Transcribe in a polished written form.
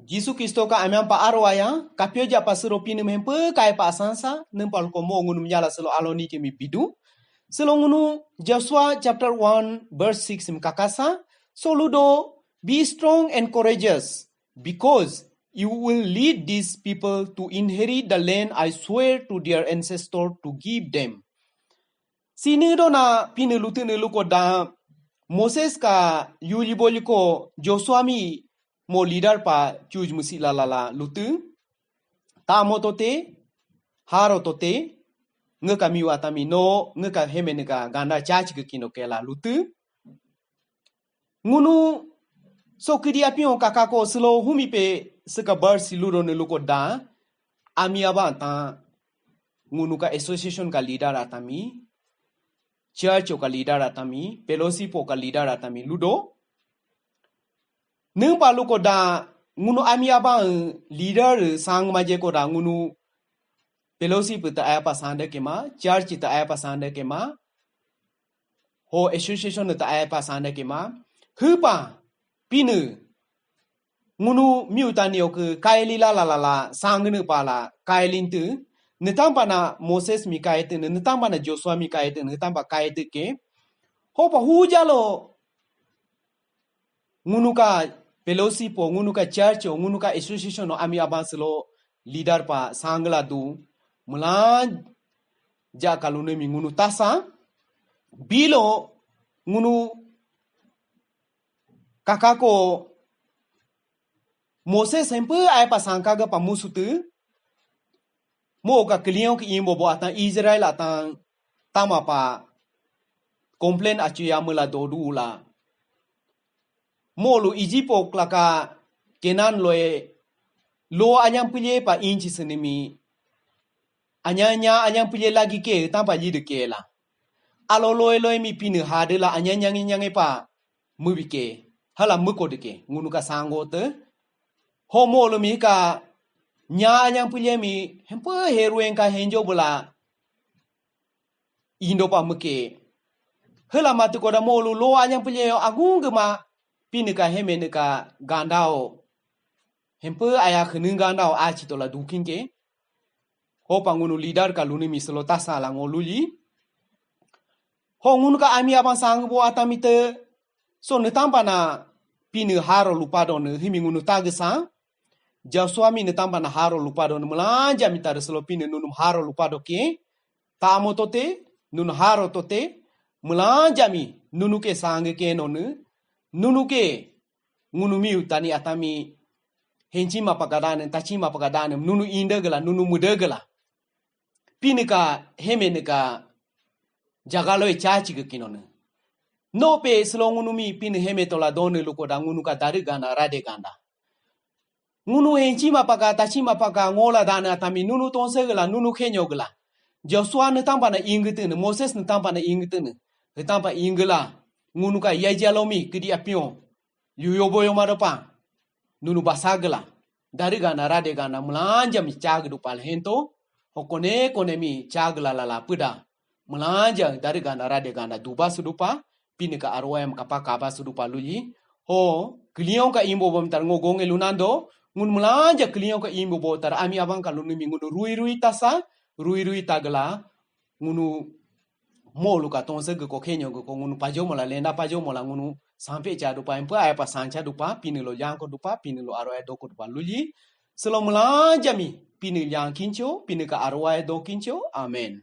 Jisu Kristo ka amyang pa arwaya, kapyo ja pa sero pinu mempe kai pa asansa, nempal ko mo ngunu nyala selo aloni ke mi pidu. Selo ngunu Joshua chapter 1 verse 6 kakasa, soludo be strong and courageous, because you will lead these people to inherit the land I swear to their ancestors to give them. Sini do na pinu lutinu luko da Moses ka yuli boli ko Joshua mi mo leader pa chuj musi la lutu ta mo tote haro tote ngaka mi watami no ngaka hemene ka ganda chach ke kino kela lutu ngunu so kidi apion kakako slo humi pe seka bar siluro ne luko da ami aba ta ngunu ka association ka leader atami church ka leader atami fellowship ka leader atami ludo nung palu ko da ngunu ami abang leader sang maje ko da ngunu fellowship ta aya pasande ke ma church ta aya pasande ke ma ho association ta aya pasande ke ma hupa pinu ngunu miutani ok kaili la sang ne pala kailin tu netang pana Moses mi kaite ne netang pana Joshua mi kaite ne netang pa kaite ke ho pa hujalo ngunu ka fellowship o ngunu ka church o ngunu ka association o ami abaslo leader pa sangla du mulan ja kalune mi ngunu tasa bilo ngunu kakako Moses sempe ay pa sangka ga pamusutu mo ka kliyon ki imbo bo atan Israel atan tama pa complain achuya mula dodu la molu Ijipo klaka kenan loe lo anyang pilye pa inchi senemi anyang pilye lagi ke tampa yide ke la alo loe mi pinu hade la anyang pa mubike hala muko deke ngunu ka sango te ho molu mi ka anyang pilye mi hempo heruen ka henjo bula indo pa muke hala matu ko da molu lo anyang pilye agung ma pinu ka hemene ka gandao hempe aya khenung gandao achi tola duking ke ho pangunu leader ka luni mislo tasa la ngoluli ho ngunu ka ami abang sang bo atamite so netamba na pinu haro lupado ne himingunu tagesa Joshua mi netamba na haro lupado ne melanja mitare selo pinu nunum haro lupado ke tamo tote nun haro tote melanja mi nunu ke sange ke nonu nunu ke ngunu miu tani atami henchima pagadane tachima pagadane nunu indegala nunu mudegala pinika hemeneka jagalo e chachi ke kinone no pe selo ngunu mi pin heme tola done luko da ngunu ka dari ganda rade ganda ngunu henchima paga tachima paga ngola dana atami nunu tonsegala nunu kenyogala Joshua ne tamba na ingitene Moses ne tamba na ingitene ne tamba ingala ngunu ka yajalomi kidi apion yuyoboyo maropa nunu basagala dari gana rade gana melanja mi cagdu pal hento hokone kone mi cagla lala puda melanja dari gana rade gana duba sudupa pinika arwayam kapa kaba sudupa luyi ho kliyon ka imbo bom tar ngogong elunando ngun melanja kliyon ka imbo bo tar ami abang kalunu mi ngunu rui tasa rui tagla ngunu molu ka tonse ko kenyo ko ngunu pajo mola lenda pajo mola ngunu sampai jadu pa empa ay pa sancha dupa pinilo yang ko dupa pinilo arway do ko dupa luli selo melanja mi pinil yang kincho pinika arway do kincho amen.